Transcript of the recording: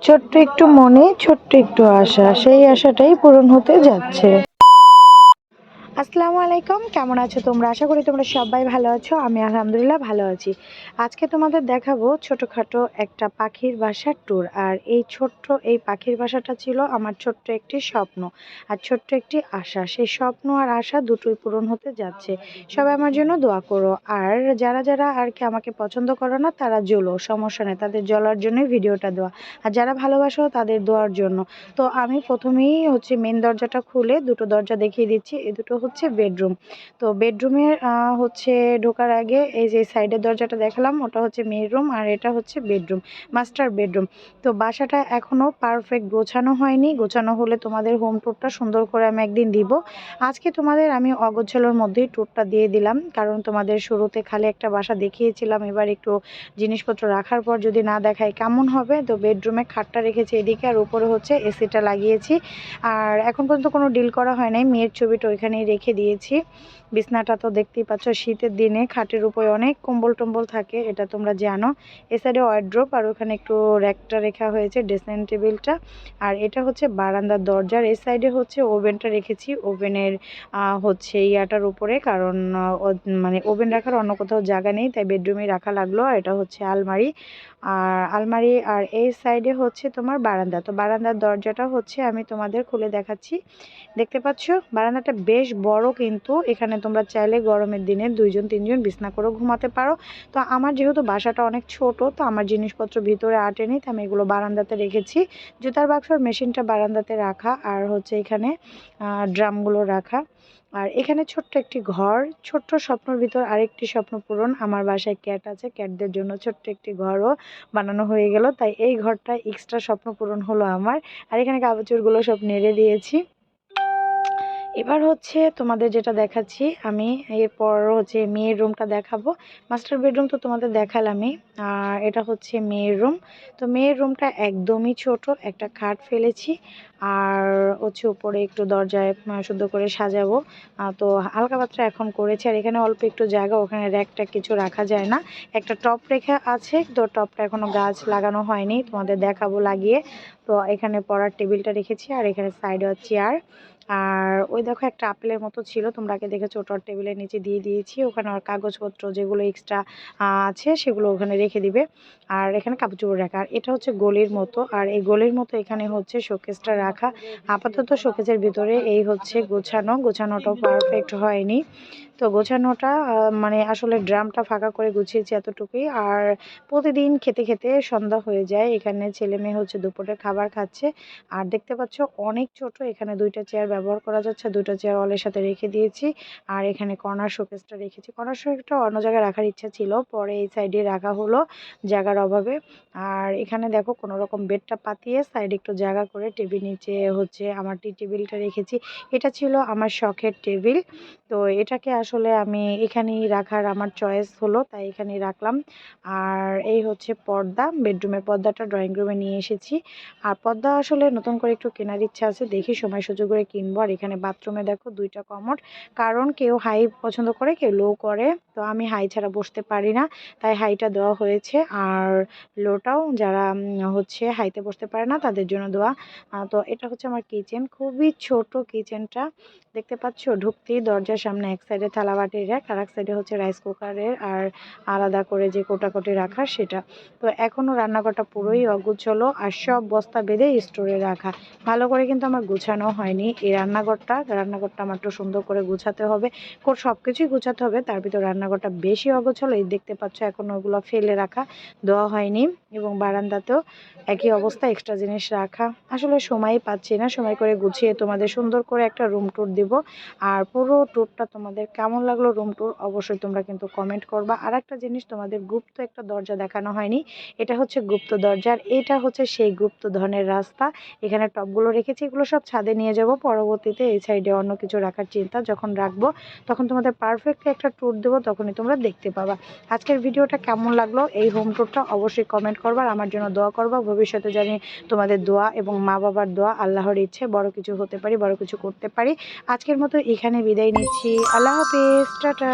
ছোট্ট একটু মনে, ছোট্ট একটু আশা, সেই আশাটাই পূরণ হতে যাচ্ছে। আসসালামু আলাইকুম, কেমন আছো তোমরা? আশা করি তোমরা সবাই ভালো আছো। আমি আলহামদুলিল্লাহ ভালো আছি। আজকে তোমাদের দেখাবো ছোটোখাটো একটা পাখির বাসার ট্যুর। আর এই পাখির বাসাটা ছিল আমার ছোট্ট একটি স্বপ্ন আর ছোট্ট একটি আশা। সেই স্বপ্ন আর আশা দুটোই পূরণ হতে যাচ্ছে। সবাই আমার জন্য দোয়া করো। আর যারা যারা আর কি আমাকে পছন্দ করো না তারা জ্বলো, সমস্যা নেই, তাদের জ্বলার জন্যই ভিডিওটা দেওয়া। আর যারা ভালোবাসো তাদের দোয়ার জন্য। তো আমি প্রথমেই হচ্ছে মেন দরজাটা খুলে দুটো দরজা দেখিয়ে দিচ্ছি। এই দুটো হচ্ছে বেডরুম। তো বেডরুমের হচ্ছে ঢোকার আগে এই যে সাইডের দরজাটা দেখালাম, ওটা হচ্ছে মেয়ের রুম আর এটা হচ্ছে বেডরুম, মাস্টার বেডরুম। তো বাসাটা এখনও পারফেক্ট গোছানো হয়নি। গোছানো হলে তোমাদের হোম ট্যুরটা সুন্দর করে আমি একদিন দিব। আজকে তোমাদের আমি অগোছালোর মধ্যেই ট্যুরটা দিয়ে দিলাম, কারণ তোমাদের শুরুতে খালি একটা বাসা দেখিয়েছিলাম। এবার একটু জিনিসপত্র রাখার পর যদি না দেখাই কেমন হবে। তো বেডরুমে খাটটা রেখেছি এদিকে, আর উপরে হচ্ছে এসিটা লাগিয়েছি। আর এখন পর্যন্ত কোনো ডিল করা হয় নাই, মেয়ের ছবিটা ওইখানেই রেখে দিয়েছি। বিছনাটা তো দেখতেই পাচ্ছ, শীতের দিনে খাটের উপরে অনেক কম্বল টম্বল থাকে, এটা তোমরা জানো। এ সাইডে ওয়ার্ড্রোব আর ওখানে একটু র্যাকটা রেখা হয়েছে, ড্রেসিং টেবিলটা। আর এটা হচ্ছে বারান্দার দরজার এই সাইডে হচ্ছে ওভেনটা রেখেছি। ওভেনের হচ্ছে ইয়াটার উপরে, কারণ মানে ওভেন রাখার অন্য কোথাও জায়গা নেই, তাই বেডরুমে রাখা লাগলো। আর এটা হচ্ছে আলমারি। আর এই সাইডে হচ্ছে তোমার বারান্দা। তো বারান্দার দরজাটা হচ্ছে আমি তোমাদের খুলে দেখাচ্ছি। দেখতে পাচ্ছ বারান্দাটা বেশ বড়, কিন্তু এখানে তোমরা চাইলে গরমের দিনে 2জন 3জন বিছনা করেও ঘুমাতে পারো। তো আমার যেহেতু বাসাটা অনেক ছোট, তো আমার জিনিসপত্র ভিতরে আটেনি, তো আমি এগুলো বারান্দাতে রেখেছি। জুতার বাক্সর মেশিনটা বারান্দাতে রাখা, আর হচ্ছে এখানে ড্রামগুলো রাখা। আর এখানে ছোট্ট একটি ঘর, ছোট্ট স্বপ্নের ভিতর আরেকটি স্বপ্ন পূরণ। আমার বাসায় ক্যাট আছে, ক্যাটদের জন্য ছোট্ট একটি ঘরও বানানো হয়ে গেল, তাই এই ঘরটা এক্সট্রা স্বপ্ন পূরণ হলো আমার। আর এখানে কাপড় সব নেড়ে দিয়েছি। এবার হচ্ছে তোমাদের যেটা দেখাচ্ছি আমি, এরপর হচ্ছে মেয়ের রুমটা দেখাবো। মাস্টার বেডরুম তো তোমাদের দেখালামই। আর এটা হচ্ছে মেয়ের রুম। তো মেয়ের রুমটা একদমই ছোট, একটা খাট ফেলেছি। আর হচ্ছে উপরে একটু দরজায় শুদ্ধ করে সাজাবো। তো হালকা পাতলা এখন করেছি। আর এখানে অল্প একটু জায়গা, ওখানে র্যাকটা কিছু রাখা যায় না। একটা টপ রেখা আছে, তো টপটা এখনো গাছ লাগানো হয়নি, তোমাদের দেখাবো লাগিয়ে। তো এখানে পড়ার টেবিলটা রেখেছি, আর এখানে সাইডে চেয়ার। আর ওই দেখো একটা আপেলের মতো ছিল, তোমরা আগে দেখেছো, ওটার টেবিলের নিচে দিয়ে দিয়েছি। ওখানে আর কাগজপত্র যেগুলো এক্সট্রা আছে সেগুলো ওখানে রেখে দিবে। আর এখানে কাপড় চোপড় রাখা। আর এটা হচ্ছে গলির মতো, আর এই গলির মতো এখানে হচ্ছে শোকেসটা রাখা। আপাতত শোকেসের ভিতরে এই হচ্ছে গোছানোটাও পারফেক্ট হয়নি। তো গোছানোটা মানে আসলে ড্রামটা ফাঁকা করে গুছিয়েছি এতটুকুই। আর প্রতিদিন খেতে খেতে সন্ধ্যা হয়ে যায়। এখানে ছেলে মেয়ে হচ্ছে দুপুরের খাবার খাচ্ছে। আর দেখতে পাচ্ছ অনেক ছোট, এখানে 2টা চেয়ার ব্যবহার করা যাচ্ছে, 2টা চেয়ার ওয়ালের সাথে রেখে দিয়েছি। আর এখানে কর্নার শোকেসটা রেখেছি। কর্নার শোকেসটা অন্য জায়গায় রাখার ইচ্ছা ছিল, পরে এই সাইডে রাখা হলো জায়গার অভাবে। আর এখানে দেখো কোনো রকম বেডটা পাতিয়ে সাইডে একটু জায়গা করে টেবিল নিচে হচ্ছে আমার টি টেবিলটা রেখেছি। এটা ছিল আমার শখের টেবিল। তো এটাকে আসলে আমি এখানেই রাখার আমার চয়েস হলো, তাই এখানেই রাখলাম। আর এই হচ্ছে পর্দা, বেডরুমের পর্দাটা ড্রয়িং রুমে নিয়ে এসেছি। আর পর্দা আসলে নতুন করে একটু কেনার ইচ্ছা আছে, দেখি সময় সুযোগ করে কিনবো। আর এখানে বাথরুমে দেখো 2টা কমোড, কারণ কেউ হাই পছন্দ করে কেউ লো করে। তো আমি হাই ছাড়া বসতে পারি না, তাই হাইটা দেওয়া হয়েছে। আর লোটাও যারা হচ্ছে হাইতে বসতে পারে না তাদের জন্য দেওয়া। তো এটা হচ্ছে আমার কিচেন, খুবই ছোট কিচেনটা। দেখতে পাচ্ছ ঢুকতেই দরজার সামনে এক সাইডে থালাবাটির র্যাক, আর এক সাইডে হচ্ছে রাইস কুকারের আর আলাদা করে যে কোটাকুটি রাখা সেটা। তো এখনও রান্নাঘরটা পুরোই অগুছালো, আর সব বস্তা বেঁধে স্টোরে রাখা। ভালো করে কিন্তু আমার গুছানো হয়নি এই রান্নাঘরটা আমার একটু সুন্দর করে গুছাতে হবে। সব কিছুই গুছাতে হবে, তার ভিতর রান্নাঘরটা বেশি অগোছালো। এই দেখতে পাচ্ছ এখন ওগুলো ফেলে রাখা, দেওয়া হয়নি। এবং বারান্দাতেও একই অবস্থা, এক্সট্রা জিনিস রাখা। আসলে সময়ই পাচ্ছি না সময় করে গুছিয়ে তোমাদের সুন্দর করে একটা রুম ট্যুর দিব। আর পুরো ট্যুরটা তোমাদের কেমন লাগলো রুম ট্যুর অবশ্যই তোমরা কিন্তু কমেন্ট করবা। আর একটা জিনিস তোমাদের গুপ্ত একটা দরজা দেখানো হয়নি, এটা হচ্ছে গুপ্ত দরজার, এটা হচ্ছে সেই গুপ্ত ধনের রাস্তা। এখানে টবগুলো রেখেছি, এগুলো সব ছাদে নিয়ে যাব পরবর্তীতে। এই সাইডে অন্য কিছু রাখার চিন্তা, যখন রাখবো তখন তোমাদের পারফেক্টলি একটা ট্যুর দেবো, তখনই তোমরা দেখতে পাবা। আজকের ভিডিওটা কেমন লাগলো, এই হোম ট্যুরটা অবশ্যই কমেন্ট করবা, আর আমার জন্য দোয়া করবা। ভবিষ্যতে জানি তোমাদের দোয়া এবং মা বাবার দোয়া, আল্লাহর ইচ্ছে বড় কিছু হতে পারি, বড় কিছু করতে পারি। আজকের মতো এখানে বিদায় নিচ্ছি। আল্লাহ হাফেজ, টাটা।